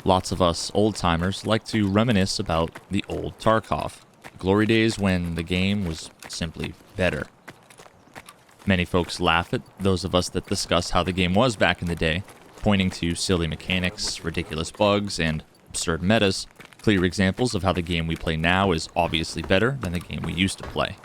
Lots of us old-timers like to reminisce about the old Tarkov, the glory days when the game was simply better. Many folks laugh at those of us that discuss how the game was back in the day, pointing to silly mechanics, ridiculous bugs, and absurd metas, clear examples of how the game we play now is obviously better than the game we used to play.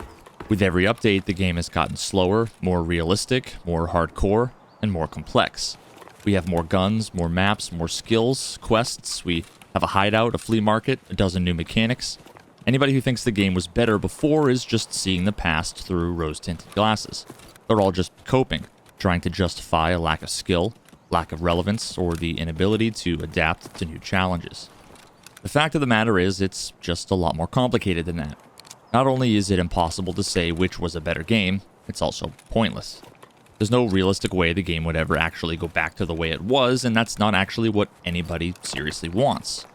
With every update, the game has gotten slower, more realistic, more hardcore, and more complex. We have more guns, more maps, more skills, quests, we have a hideout, a flea market, a dozen new mechanics. Anybody who thinks the game was better before is just seeing the past through rose-tinted glasses. They're all just coping, trying to justify a lack of skill, lack of relevance, or the inability to adapt to new challenges. The fact of the matter is, it's just a lot more complicated than that. Not only is it impossible to say which was a better game, it's also pointless. There's no realistic way the game would ever actually go back to the way it was, and that's not actually what anybody seriously wants.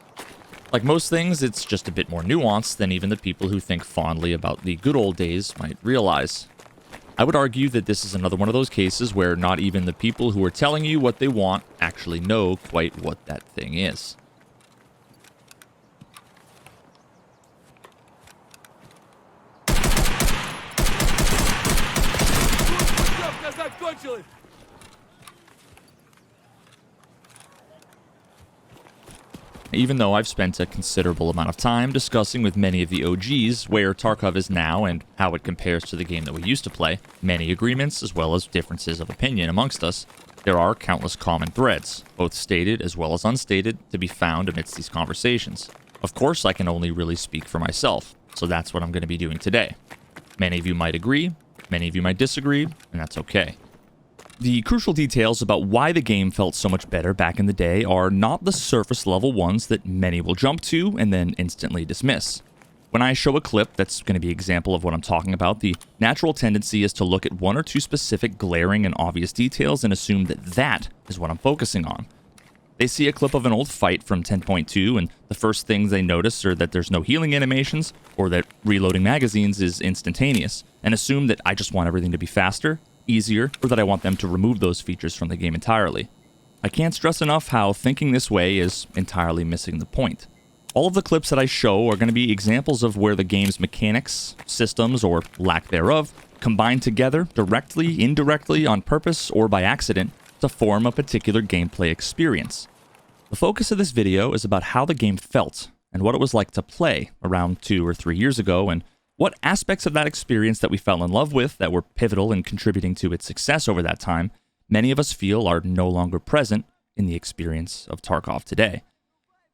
Like most things, it's just a bit more nuanced than even the people who think fondly about the good old days might realize. I would argue that this is another one of those cases where not even the people who are telling you what they want actually know quite what that thing is. Even though I've spent a considerable amount of time discussing with many of the OGs where Tarkov is now and how it compares to the game that we used to play, many agreements as well as differences of opinion amongst us, there are countless common threads, both stated as well as unstated, to be found amidst these conversations. Of course, I can only really speak for myself, so that's what I'm going to be doing today. Many of you might agree, many of you might disagree, and that's okay. The crucial details about why the game felt so much better back in the day are not the surface level ones that many will jump to and then instantly dismiss. When I show a clip that's going to be an example of what I'm talking about, the natural tendency is to look at one or two specific glaring and obvious details and assume that that is what I'm focusing on. They see a clip of an old fight from 10.2 and the first things they notice are that there's no healing animations or that reloading magazines is instantaneous, and assume that I just want everything to be faster, easier, or that I want them to remove those features from the game entirely. I can't stress enough how thinking this way is entirely missing the point. All of the clips that I show are going to be examples of where the game's mechanics, systems, or lack thereof combine together directly, indirectly, on purpose, or by accident to form a particular gameplay experience. The focus of this video is about how the game felt and what it was like to play around 2 or 3 years ago, and what aspects of that experience that we fell in love with that were pivotal in contributing to its success over that time, many of us feel are no longer present in the experience of Tarkov today.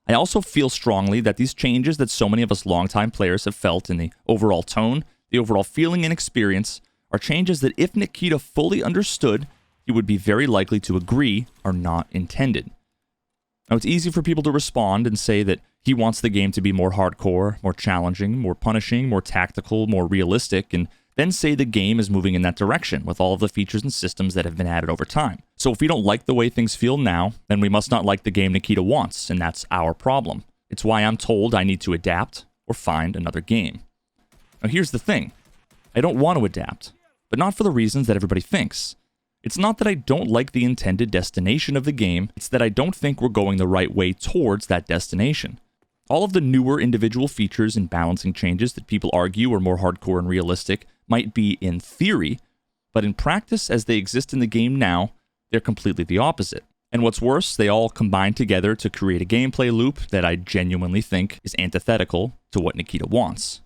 I also feel strongly that these changes that so many of us longtime players have felt in the overall tone, the overall feeling and experience, are changes that if Nikita fully understood, he would be very likely to agree are not intended. Now, it's easy for people to respond and say that he wants the game to be more hardcore, more challenging, more punishing, more tactical, more realistic, and then say the game is moving in that direction with all of the features and systems that have been added over time. So if we don't like the way things feel now, then we must not like the game Nikita wants, and that's our problem. It's why I'm told I need to adapt or find another game. Now here's the thing. I don't want to adapt, but not for the reasons that everybody thinks. It's not that I don't like the intended destination of the game, it's that I don't think we're going the right way towards that destination. All of the newer individual features and balancing changes that people argue are more hardcore and realistic might be in theory, but in practice as they exist in the game now, they're completely the opposite. And what's worse, they all combine together to create a gameplay loop that I genuinely think is antithetical to what Nikita wants.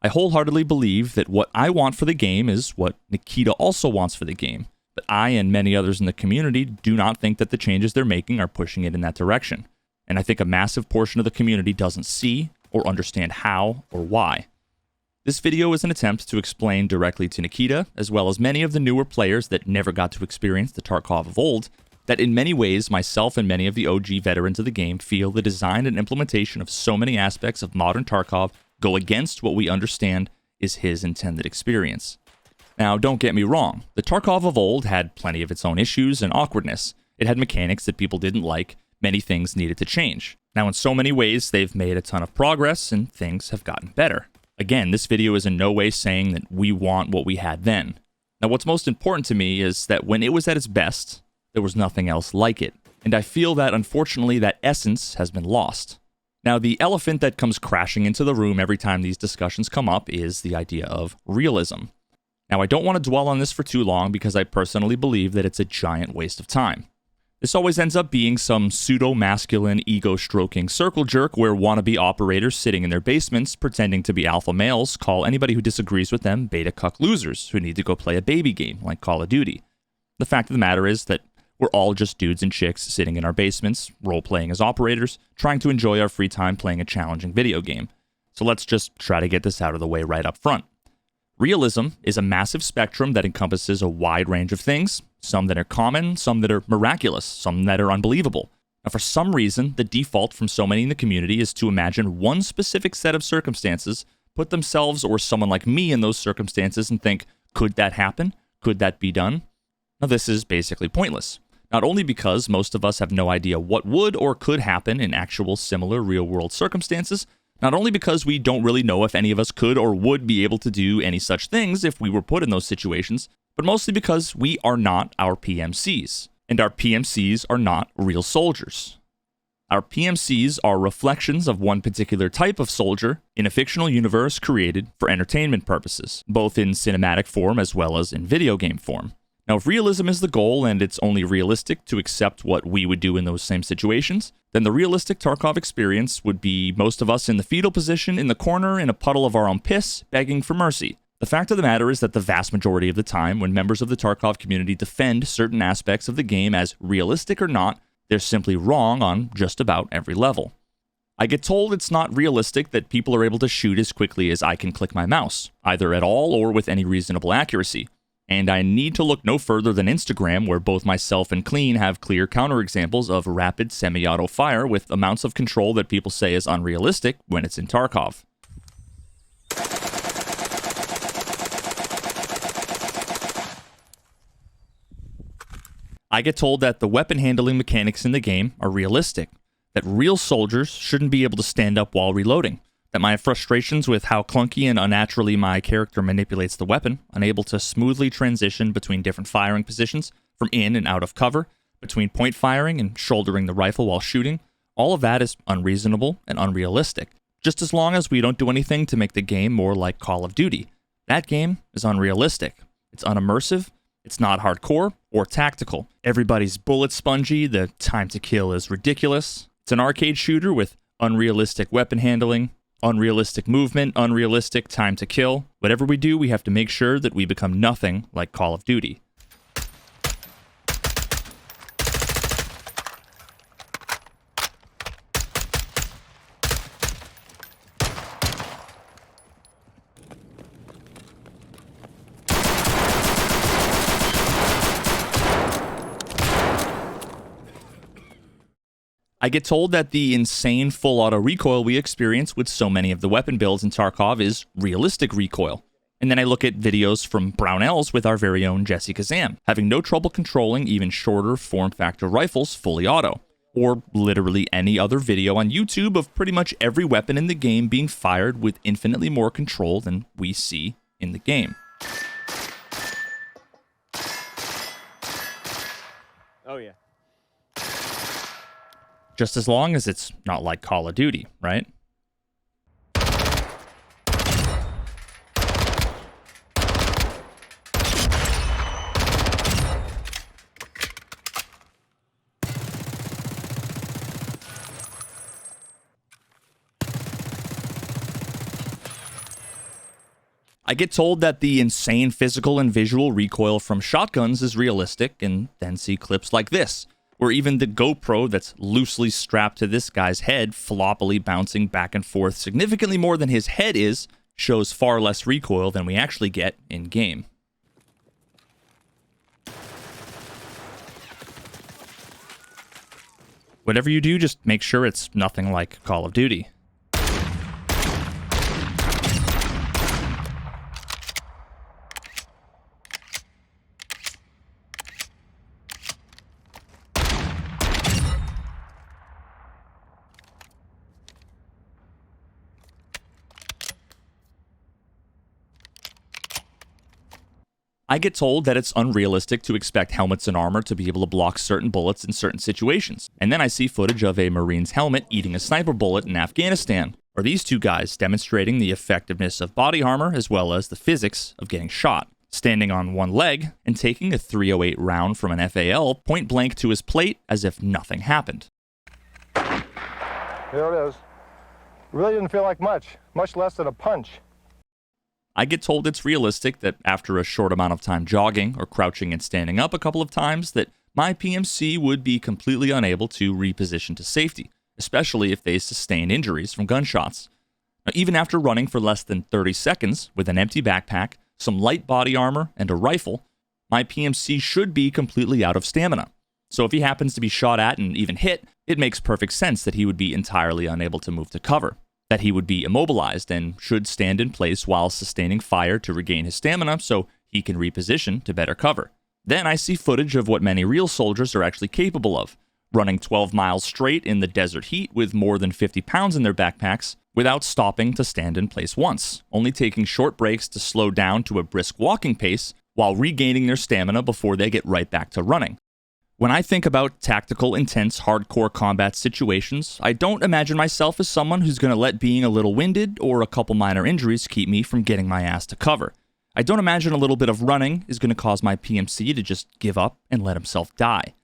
I wholeheartedly believe that what I want for the game is what Nikita also wants for the game, but I and many others in the community do not think that the changes they're making are pushing it in that direction. And I think a massive portion of the community doesn't see or understand how or why. This video is an attempt to explain directly to Nikita, as well as many of the newer players that never got to experience the Tarkov of old, that in many ways myself and many of the OG veterans of the game feel the design and implementation of so many aspects of modern Tarkov go against what we understand is his intended experience. Now, don't get me wrong, the Tarkov of old had plenty of its own issues and awkwardness. It had mechanics that people didn't like, many things needed to change. Now, in so many ways, they've made a ton of progress and things have gotten better. Again, this video is in no way saying that we want what we had then. Now, what's most important to me is that when it was at its best, there was nothing else like it. And I feel that unfortunately that essence has been lost. Now, the elephant that comes crashing into the room every time these discussions come up is the idea of realism. Now, I don't want to dwell on this for too long because I personally believe that it's a giant waste of time. This always ends up being some pseudo-masculine, ego-stroking circle jerk where wannabe operators sitting in their basements pretending to be alpha males call anybody who disagrees with them beta cuck losers who need to go play a baby game like Call of Duty. The fact of the matter is that we're all just dudes and chicks sitting in our basements, role-playing as operators, trying to enjoy our free time playing a challenging video game. So let's just try to get this out of the way right up front. Realism is a massive spectrum that encompasses a wide range of things, some that are common, some that are miraculous, some that are unbelievable. Now, for some reason, the default from so many in the community is to imagine one specific set of circumstances, put themselves or someone like me in those circumstances and think, could that happen? Could that be done? Now, this is basically pointless. Not only because most of us have no idea what would or could happen in actual similar real-world circumstances, not only because we don't really know if any of us could or would be able to do any such things if we were put in those situations, but mostly because we are not our PMCs, and our PMCs are not real soldiers. Our PMCs are reflections of one particular type of soldier in a fictional universe created for entertainment purposes, both in cinematic form as well as in video game form. Now, if realism is the goal and it's only realistic to accept what we would do in those same situations, then the realistic Tarkov experience would be most of us in the fetal position in the corner in a puddle of our own piss, begging for mercy. The fact of the matter is that the vast majority of the time when members of the Tarkov community defend certain aspects of the game as realistic or not, they're simply wrong on just about every level. I get told it's not realistic that people are able to shoot as quickly as I can click my mouse, either at all or with any reasonable accuracy. And I need to look no further than Instagram, where both myself and Clean have clear counterexamples of rapid semi-auto fire with amounts of control that people say is unrealistic when it's in Tarkov. I get told that the weapon handling mechanics in the game are realistic, that real soldiers shouldn't be able to stand up while reloading, that my frustrations with how clunky and unnaturally my character manipulates the weapon, unable to smoothly transition between different firing positions, from in and out of cover, between point firing and shouldering the rifle while shooting, all of that is unreasonable and unrealistic, just as long as we don't do anything to make the game more like Call of Duty. That game is unrealistic. It's unimmersive, it's not hardcore or tactical. Everybody's bullet spongy, the time to kill is ridiculous. It's an arcade shooter with unrealistic weapon handling, unrealistic movement, unrealistic time to kill. Whatever we do, we have to make sure that we become nothing like Call of Duty. I get told that the insane full auto recoil we experience with so many of the weapon builds in Tarkov is realistic recoil. And then I look at videos from Brownells with our very own Jesse Kazam, having no trouble controlling even shorter form factor rifles fully auto. Or literally any other video on YouTube of pretty much every weapon in the game being fired with infinitely more control than we see in the game. Oh yeah. Just as long as it's not like Call of Duty, right? I get told that the insane physical and visual recoil from shotguns is realistic, and then see clips like this, where even the GoPro that's loosely strapped to this guy's head, floppily bouncing back and forth significantly more than his head is, shows far less recoil than we actually get in-game. Whatever you do, just make sure it's nothing like Call of Duty. I get told that it's unrealistic to expect helmets and armor to be able to block certain bullets in certain situations. And then I see footage of a Marine's helmet eating a sniper bullet in Afghanistan. Are these two guys demonstrating the effectiveness of body armor as well as the physics of getting shot? Standing on one leg and taking a .308 round from an FAL point blank to his plate as if nothing happened. There it is. Really didn't feel like much less than a punch. I get told it's realistic that after a short amount of time jogging or crouching and standing up a couple of times that my PMC would be completely unable to reposition to safety, especially if they sustain injuries from gunshots. Now, even after running for less than 30 seconds with an empty backpack, some light body armor, and a rifle, my PMC should be completely out of stamina. So if he happens to be shot at and even hit, it makes perfect sense that he would be entirely unable to move to cover, that he would be immobilized and should stand in place while sustaining fire to regain his stamina so he can reposition to better cover. Then I see footage of what many real soldiers are actually capable of, running 12 miles straight in the desert heat with more than 50 pounds in their backpacks without stopping to stand in place once, only taking short breaks to slow down to a brisk walking pace while regaining their stamina before they get right back to running. When I think about tactical, intense, hardcore combat situations, I don't imagine myself as someone who's going to let being a little winded or a couple minor injuries keep me from getting my ass to cover. I don't imagine a little bit of running is going to cause my PMC to just give up and let himself die.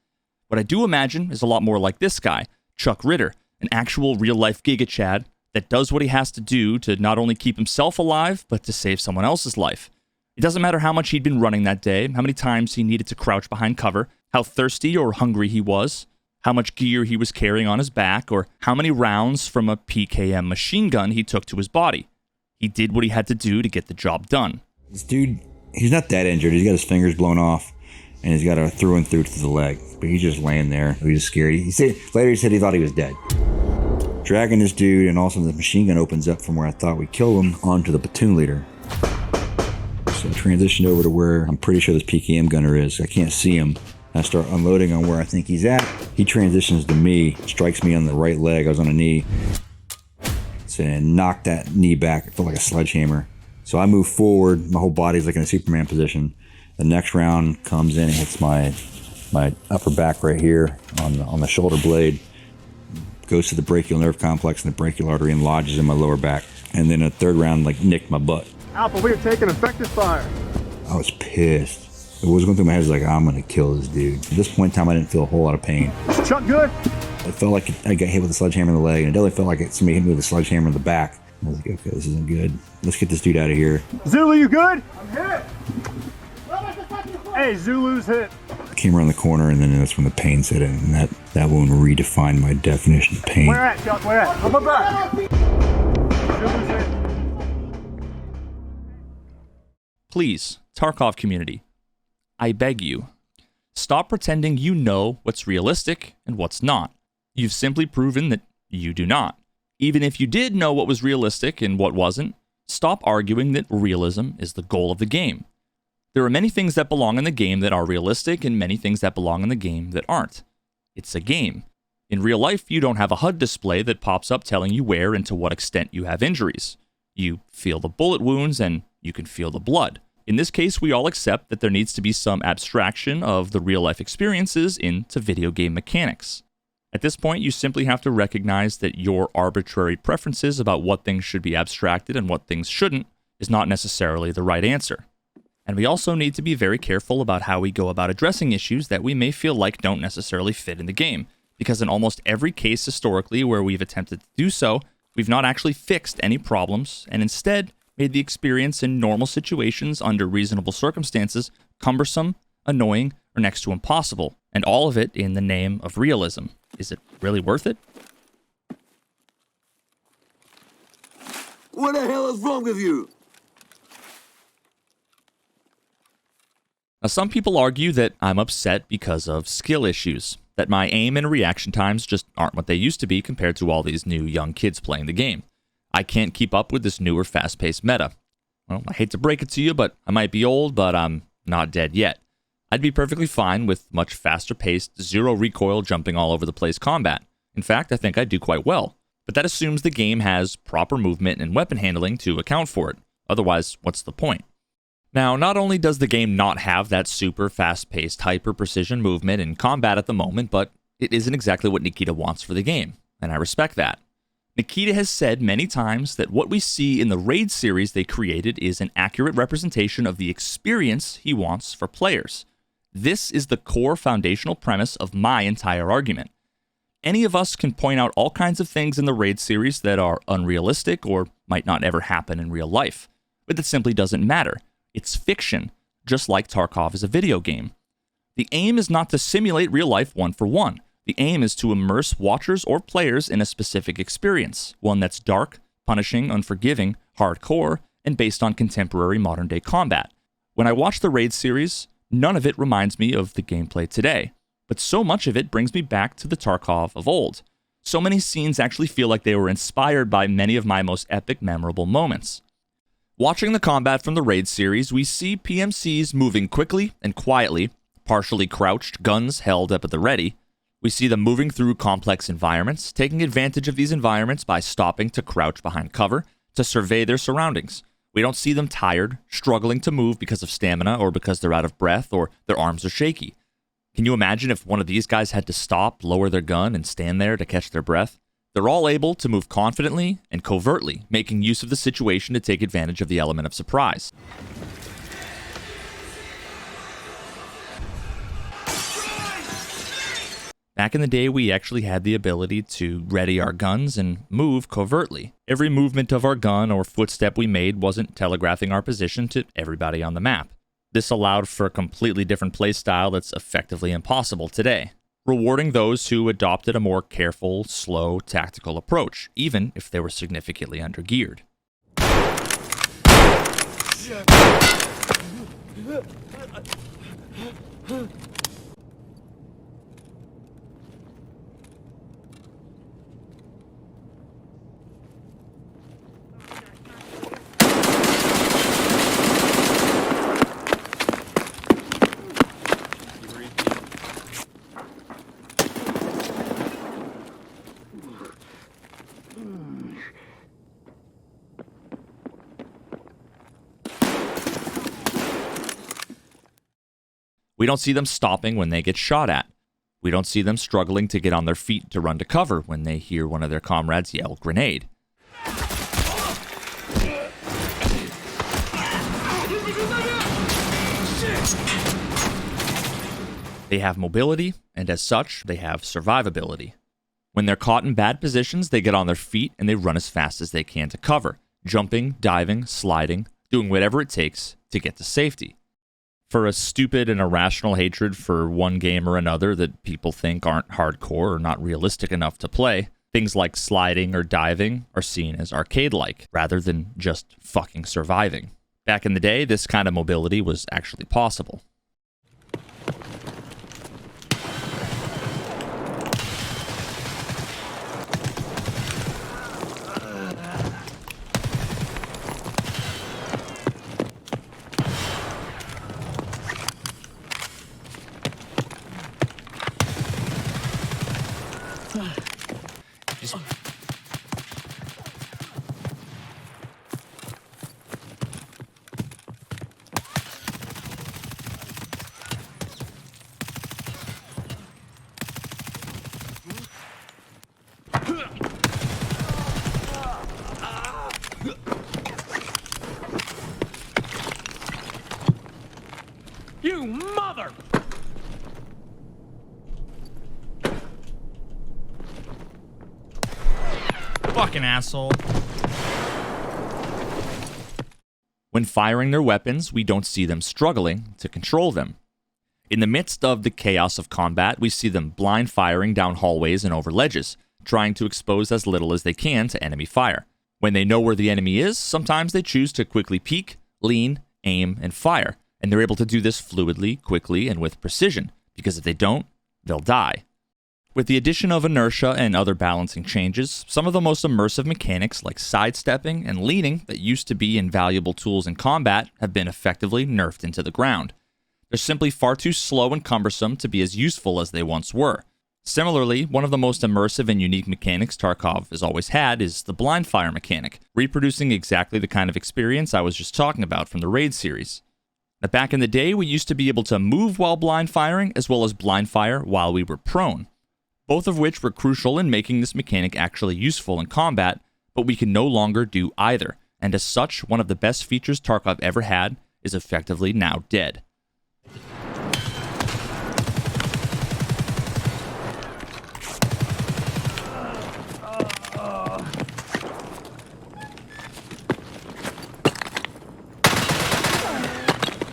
What I do imagine is a lot more like this guy, Chuck Ritter, an actual real-life Giga Chad that does what he has to do to not only keep himself alive, but to save someone else's life. It doesn't matter how much he'd been running that day, how many times he needed to crouch behind cover, how thirsty or hungry he was, how much gear he was carrying on his back, or how many rounds from a PKM machine gun he took to his body. He did what he had to do to get the job done. This dude, he's not that injured. He's got his fingers blown off, and he's got a through and through to the leg. But he's just laying there. He's just scared. Later he said he thought he was dead. Dragging this dude, and all of a sudden the machine gun opens up from where I thought we killed him onto the platoon leader. So I transitioned over to where I'm pretty sure this PKM gunner is. I can't see him. I start unloading on where I think he's at. He transitions to me, strikes me on the right leg. I was on a knee. And knocked that knee back. It felt like a sledgehammer. So I move forward. My whole body's like in a Superman position. The next round comes in and hits my upper back right here on the shoulder blade. Goes to the brachial nerve complex and the brachial artery and lodges in my lower back. And then a third round like nicked my butt. Alpha, we are taking effective fire. I was pissed. What was going through my head was like, I'm going to kill this dude. At this point in time, I didn't feel a whole lot of pain. Is Chuck good? It felt like I got hit with a sledgehammer in the leg, and it definitely felt like somebody hit me with a sledgehammer in the back. I was like, okay, this isn't good. Let's get this dude out of here. Zulu, you good? I'm hit. Hey, Zulu's hit. I came around the corner, and then that's when the pain set in, and that wound redefined my definition of pain. Where at, Chuck? Where at? Come on back. Zulu's hit. Please, Tarkov community, I beg you, stop pretending you know what's realistic and what's not. You've simply proven that you do not. Even if you did know what was realistic and what wasn't, stop arguing that realism is the goal of the game. There are many things that belong in the game that are realistic and many things that belong in the game that aren't. It's a game. In real life, you don't have a HUD display that pops up telling you where and to what extent you have injuries. You feel the bullet wounds and you can feel the blood. In this case, we all accept that there needs to be some abstraction of the real-life experiences into video game mechanics. At this point, you simply have to recognize that your arbitrary preferences about what things should be abstracted and what things shouldn't is not necessarily the right answer. And we also need to be very careful about how we go about addressing issues that we may feel like don't necessarily fit in the game, because in almost every case historically where we've attempted to do so, we've not actually fixed any problems, and instead made the experience in normal situations under reasonable circumstances cumbersome, annoying, or next to impossible, and all of it in the name of realism. Is it really worth it? What the hell is wrong with you? Now, some people argue that I'm upset because of skill issues, that my aim and reaction times just aren't what they used to be compared to all these new young kids playing the game. I can't keep up with this newer fast-paced meta. Well, I hate to break it to you, but I might be old, but I'm not dead yet. I'd be perfectly fine with much faster-paced, zero recoil jumping all over the place combat. In fact, I think I'd do quite well. But that assumes the game has proper movement and weapon handling to account for it. Otherwise, what's the point? Now, not only does the game not have that super fast-paced, hyper-precision movement in combat at the moment, but it isn't exactly what Nikita wants for the game, and I respect that. Nikita has said many times that what we see in the Raid series they created is an accurate representation of the experience he wants for players. This is the core foundational premise of my entire argument. Any of us can point out all kinds of things in the Raid series that are unrealistic or might not ever happen in real life, but it simply doesn't matter. It's fiction, just like Tarkov is a video game. The aim is not to simulate real life one for one. The aim is to immerse watchers or players in a specific experience, one that's dark, punishing, unforgiving, hardcore, and based on contemporary modern-day combat. When I watch the Raid series, none of it reminds me of the gameplay today, but so much of it brings me back to the Tarkov of old. So many scenes actually feel like they were inspired by many of my most epic, memorable moments. Watching the combat from the Raid series, we see PMCs moving quickly and quietly, partially crouched, guns held up at the ready. We see them moving through complex environments, taking advantage of these environments by stopping to crouch behind cover, to survey their surroundings. We don't see them tired, struggling to move because of stamina or because they're out of breath or their arms are shaky. Can you imagine if one of these guys had to stop, lower their gun, and stand there to catch their breath? They're all able to move confidently and covertly, making use of the situation to take advantage of the element of surprise. Back in the day, we actually had the ability to ready our guns and move covertly. Every movement of our gun or footstep we made wasn't telegraphing our position to everybody on the map. This allowed for a completely different playstyle that's effectively impossible today, rewarding those who adopted a more careful, slow, tactical approach, even if they were significantly undergeared. We don't see them stopping when they get shot at. We don't see them struggling to get on their feet to run to cover when they hear one of their comrades yell grenade. They have mobility, and as such, they have survivability. When they're caught in bad positions, they get on their feet and they run as fast as they can to cover, jumping, diving, sliding, doing whatever it takes to get to safety. For a stupid and irrational hatred for one game or another that people think aren't hardcore or not realistic enough to play, things like sliding or diving are seen as arcade-like, rather than just fucking surviving. Back in the day, this kind of mobility was actually possible. You mother! Fucking asshole. When firing their weapons, we don't see them struggling to control them. In the midst of the chaos of combat, we see them blind firing down hallways and over ledges, trying to expose as little as they can to enemy fire. When they know where the enemy is, sometimes they choose to quickly peek, lean, aim, and fire, and they're able to do this fluidly, quickly, and with precision, because if they don't, they'll die. With the addition of inertia and other balancing changes, some of the most immersive mechanics like sidestepping and leaning that used to be invaluable tools in combat have been effectively nerfed into the ground. They're simply far too slow and cumbersome to be as useful as they once were. Similarly, one of the most immersive and unique mechanics Tarkov has always had is the blind fire mechanic, reproducing exactly the kind of experience I was just talking about from the Raid series. Now, back in the day, we used to be able to move while blind firing, as well as blind fire while we were prone, both of which were crucial in making this mechanic actually useful in combat, but we can no longer do either, and as such, one of the best features Tarkov ever had is effectively now dead.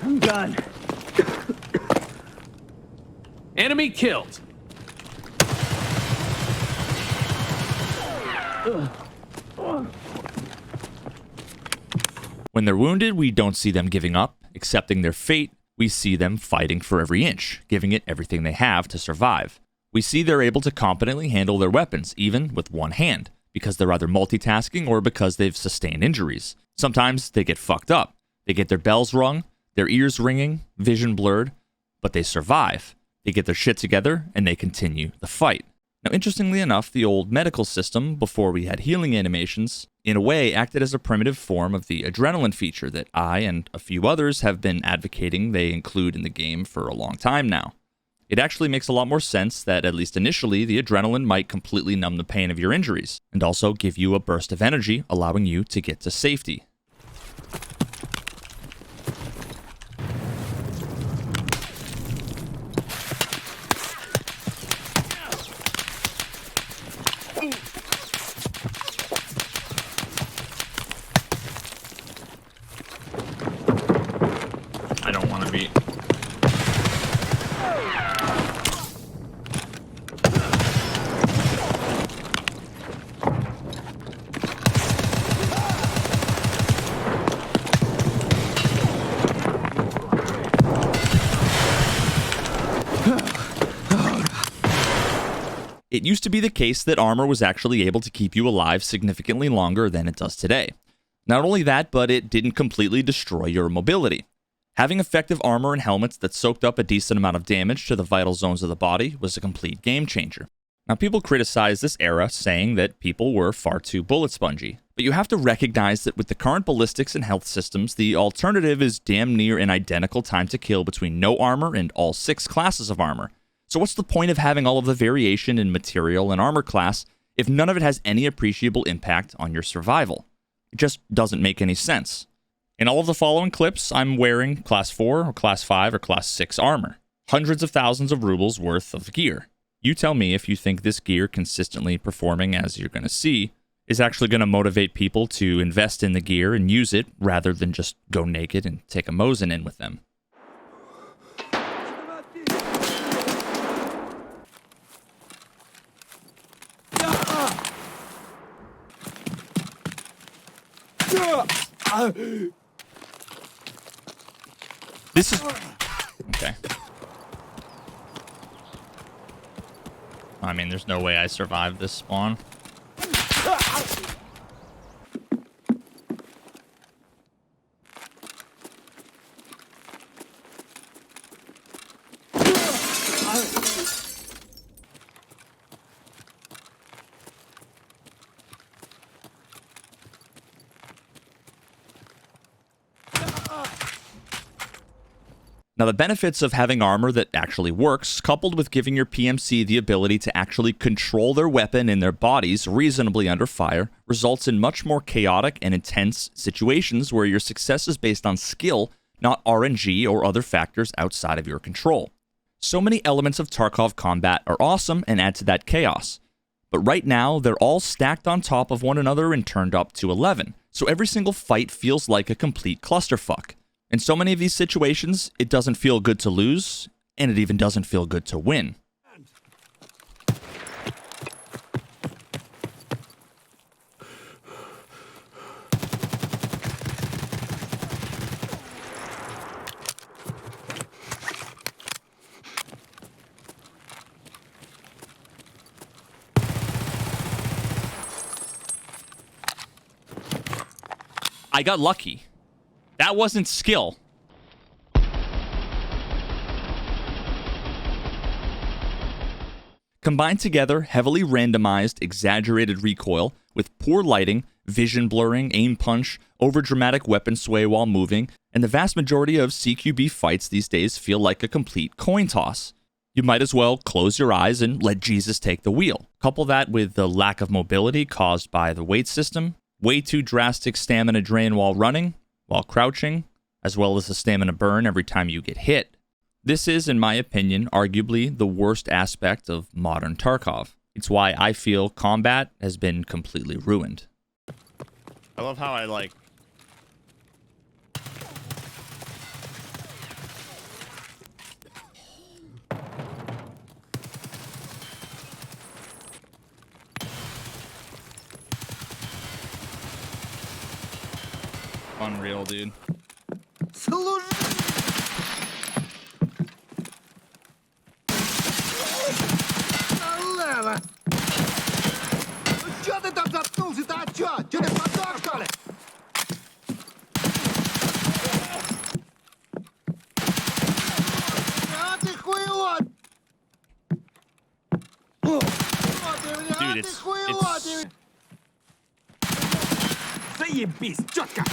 I'm done. Enemy killed. When they're wounded, we don't see them giving up, accepting their fate. We see them fighting for every inch, giving it everything they have to survive. We see they're able to competently handle their weapons, even with one hand, because they're either multitasking or because they've sustained injuries. Sometimes they get fucked up. They get their bells rung, their ears ringing, vision blurred, but they survive. They get their shit together, and they continue the fight. Now, interestingly enough, the old medical system, before we had healing animations, in a way acted as a primitive form of the adrenaline feature that I and a few others have been advocating they include in the game for a long time now. It actually makes a lot more sense that, at least initially, the adrenaline might completely numb the pain of your injuries, and also give you a burst of energy, allowing you to get to safety. I don't want to be... It used to be the case that armor was actually able to keep you alive significantly longer than it does today. Not only that, but it didn't completely destroy your mobility. Having effective armor and helmets that soaked up a decent amount of damage to the vital zones of the body was a complete game changer. Now, people criticize this era, saying that people were far too bullet spongy. But you have to recognize that with the current ballistics and health systems, the alternative is damn near an identical time to kill between no armor and all 6 classes of armor. So what's the point of having all of the variation in material and armor class if none of it has any appreciable impact on your survival? It just doesn't make any sense. In all of the following clips, I'm wearing Class 4 or Class 5 or Class 6 armor. Hundreds of thousands of rubles worth of gear. You tell me if you think this gear consistently performing as you're going to see is actually going to motivate people to invest in the gear and use it rather than just go naked and take a Mosin in with them. This is... Okay. I mean, there's no way I survived this spawn. Now, the benefits of having armor that actually works, coupled with giving your PMC the ability to actually control their weapon and their bodies reasonably under fire, results in much more chaotic and intense situations where your success is based on skill, not RNG or other factors outside of your control. So many elements of Tarkov combat are awesome and add to that chaos. But right now, they're all stacked on top of one another and turned up to 11, so every single fight feels like a complete clusterfuck. In so many of these situations, it doesn't feel good to lose, and it even doesn't feel good to win. I got lucky. That wasn't skill. Combined together, heavily randomized, exaggerated recoil with poor lighting, vision blurring, aim punch, overdramatic weapon sway while moving, and the vast majority of CQB fights these days feel like a complete coin toss. You might as well close your eyes and let Jesus take the wheel. Couple that with the lack of mobility caused by the weight system, way too drastic stamina drain while running, while crouching, as well as the stamina burn every time you get hit. This is, in my opinion, arguably the worst aspect of modern Tarkov. It's why I feel combat has been completely ruined. I love how I unreal, dude. Чё ты там заткнулся-то, а чё? Чё ты подох, что ли? А ты хуйло! Dude, it's Заебись, чётко!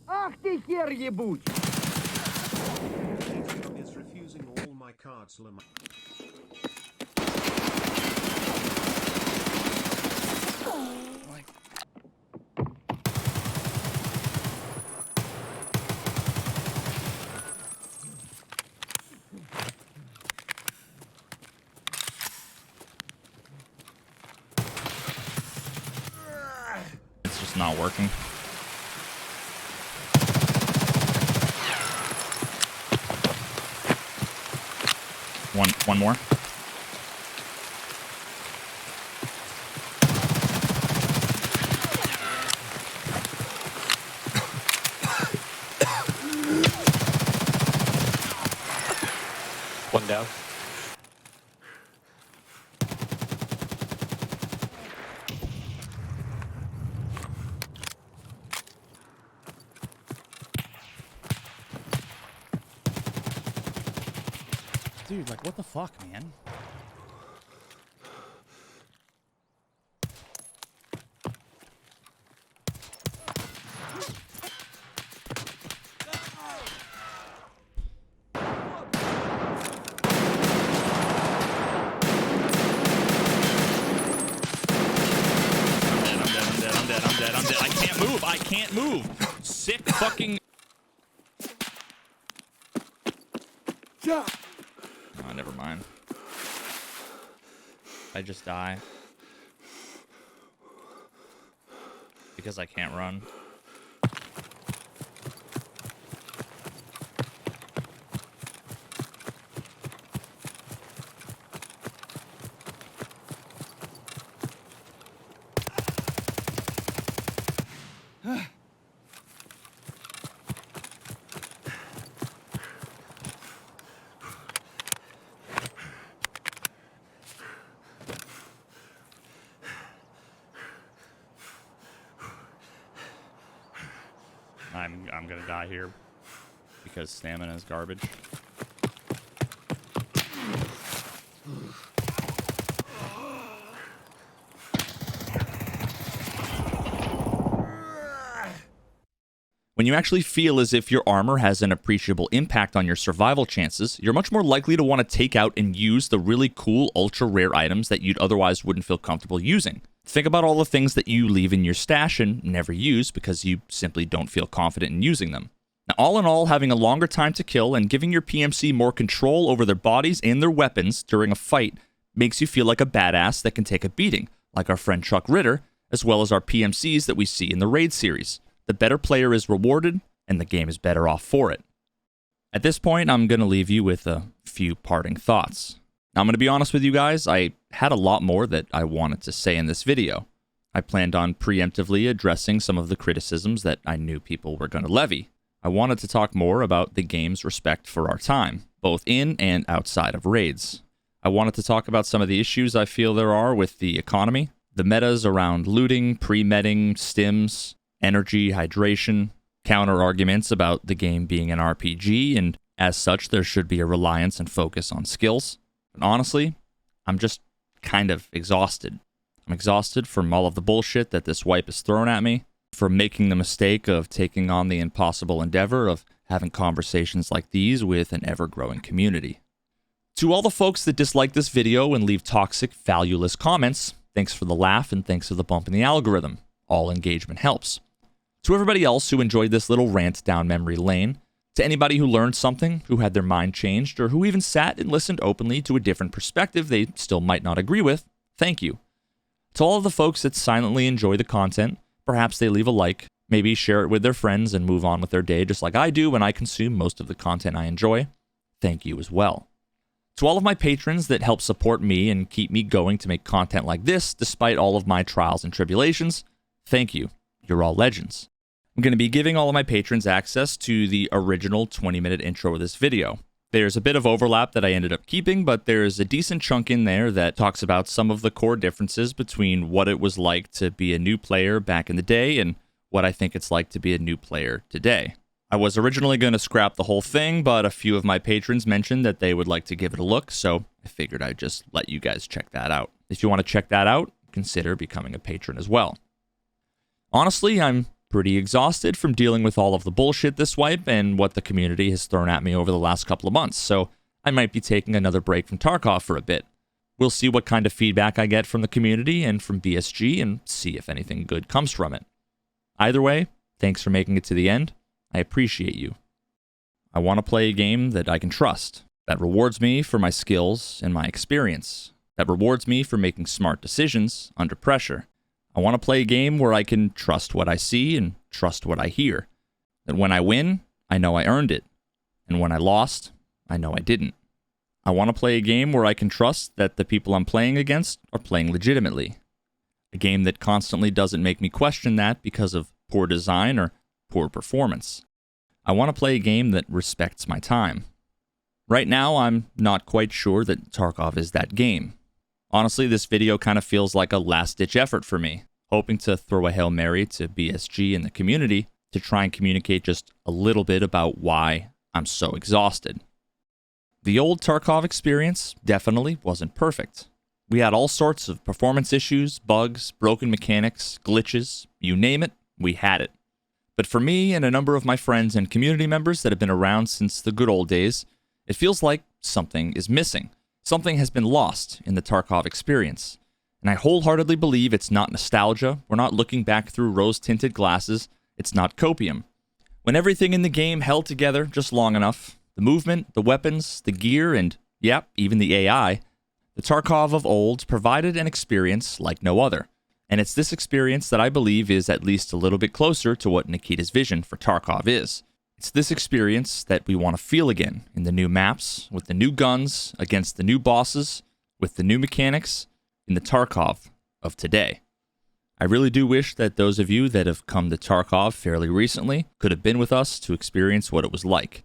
Ах ты хер ебучий! Is refusing all my cards, Lamar. It's just not working. One more. One down. Dude, like, what the fuck, man? I'm dead. I can't move. Sick fucking... Oh, never mind. I just die. Because I can't run. I'm gonna die here because stamina is garbage. When you actually feel as if your armor has an appreciable impact on your survival chances, you're much more likely to want to take out and use the really cool ultra rare items that you'd otherwise wouldn't feel comfortable using. Think about all the things that you leave in your stash and never use because you simply don't feel confident in using them. Now, all in all, having a longer time to kill and giving your PMC more control over their bodies and their weapons during a fight makes you feel like a badass that can take a beating, like our friend Chuck Ritter, as well as our PMCs that we see in the Raid series. The better player is rewarded, and the game is better off for it. At this point, I'm going to leave you with a few parting thoughts. Now, I'm going to be honest with you guys, I had a lot more that I wanted to say in this video. I planned on preemptively addressing some of the criticisms that I knew people were going to levy. I wanted to talk more about the game's respect for our time, both in and outside of raids. I wanted to talk about some of the issues I feel there are with the economy, the metas around looting, pre-metting, stims, energy, hydration, counter-arguments about the game being an RPG, and as such, there should be a reliance and focus on skills. And honestly, I'm just kind of exhausted. I'm exhausted from all of the bullshit that this wipe has thrown at me, from making the mistake of taking on the impossible endeavor of having conversations like these with an ever-growing community. To all the folks that dislike this video and leave toxic, valueless comments, thanks for the laugh and thanks for the bump in the algorithm. All engagement helps. To everybody else who enjoyed this little rant down memory lane, to anybody who learned something, who had their mind changed, or who even sat and listened openly to a different perspective they still might not agree with, thank you. To all of the folks that silently enjoy the content, perhaps they leave a like, maybe share it with their friends and move on with their day just like I do when I consume most of the content I enjoy, thank you as well. To all of my patrons that help support me and keep me going to make content like this despite all of my trials and tribulations, thank you. You're all legends. I'm going to be giving all of my patrons access to the original 20-minute intro of this video. There's a bit of overlap that I ended up keeping, but there's a decent chunk in there that talks about some of the core differences between what it was like to be a new player back in the day and what I think it's like to be a new player today. I was originally going to scrap the whole thing, but a few of my patrons mentioned that they would like to give it a look, so I figured I'd just let you guys check that out. If you want to check that out, consider becoming a patron as well. Honestly, I'm pretty exhausted from dealing with all of the bullshit this wipe and what the community has thrown at me over the last couple of months, so I might be taking another break from Tarkov for a bit. We'll see what kind of feedback I get from the community and from BSG and see if anything good comes from it. Either way, thanks for making it to the end. I appreciate you. I want to play a game that I can trust, that rewards me for my skills and my experience, that rewards me for making smart decisions under pressure. I want to play a game where I can trust what I see and trust what I hear. That when I win, I know I earned it. And when I lost, I know I didn't. I want to play a game where I can trust that the people I'm playing against are playing legitimately. A game that constantly doesn't make me question that because of poor design or poor performance. I want to play a game that respects my time. Right now, I'm not quite sure that Tarkov is that game. Honestly, this video kind of feels like a last-ditch effort for me, hoping to throw a Hail Mary to BSG and the community to try and communicate just a little bit about why I'm so exhausted. The old Tarkov experience definitely wasn't perfect. We had all sorts of performance issues, bugs, broken mechanics, glitches, you name it, we had it. But for me and a number of my friends and community members that have been around since the good old days, it feels like something is missing. Something has been lost in the Tarkov experience. And I wholeheartedly believe it's not nostalgia, we're not looking back through rose-tinted glasses, it's not copium. When everything in the game held together just long enough, the movement, the weapons, the gear, and, yep, even the AI, the Tarkov of old provided an experience like no other. And it's this experience that I believe is at least a little bit closer to what Nikita's vision for Tarkov is. It's this experience that we want to feel again in the new maps, with the new guns, against the new bosses, with the new mechanics, in the Tarkov of today. I really do wish that those of you that have come to Tarkov fairly recently could have been with us to experience what it was like.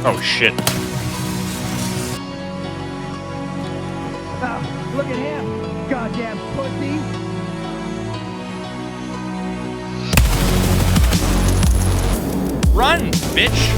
Oh shit. Look at him, goddamn pussy. Run, bitch!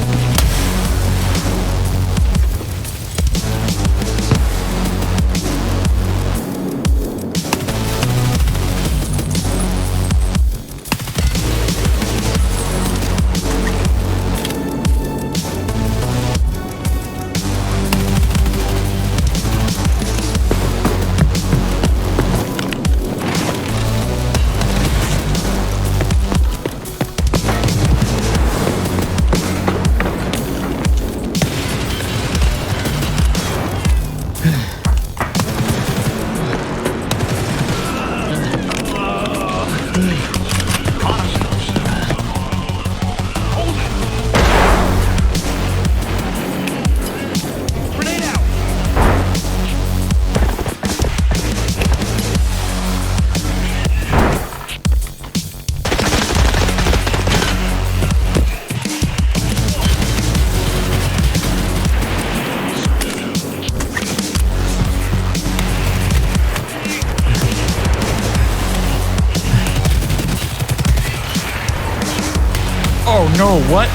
Oh no, what? I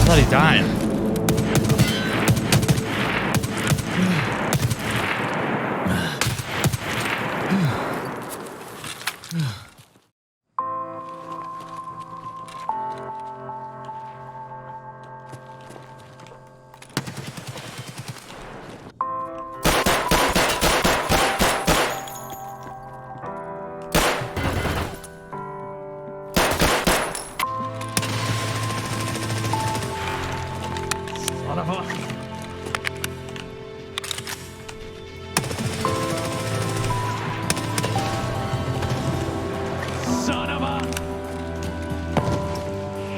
thought he died. Son of a...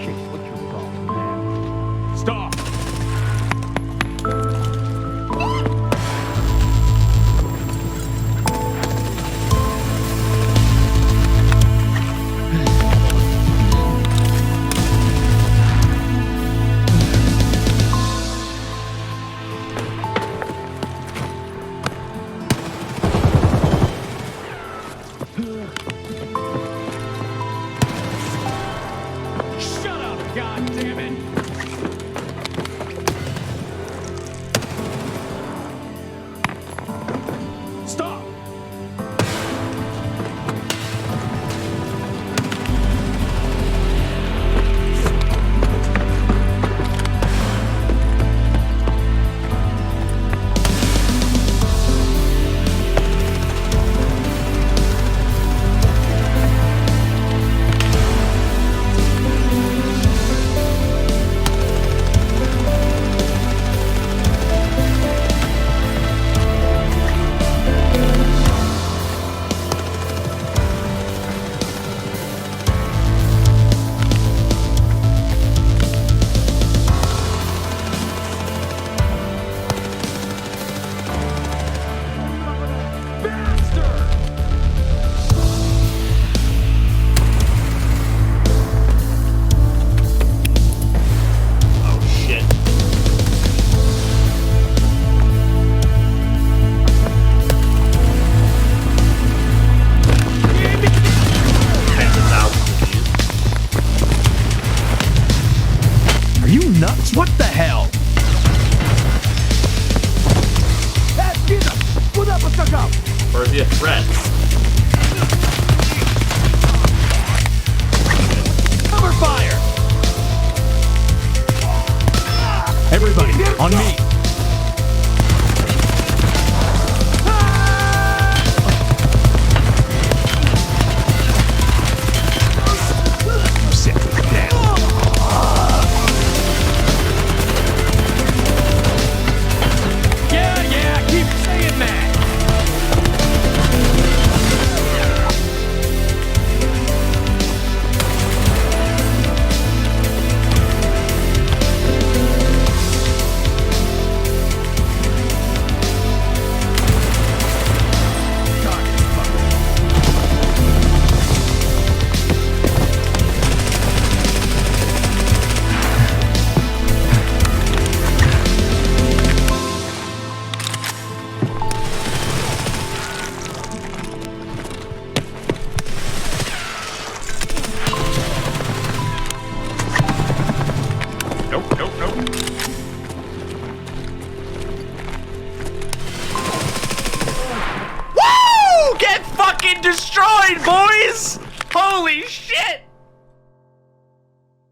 Shit, what you call it, man? Stop! Shut up, goddammit! Stop! Are you nuts? What the hell? Hey, Nikita! Куда поскакал? Or is he a threat? Cover fire! Everybody, on me! Sit down. Yeah, keep saying that! destroyed, boys! Holy shit!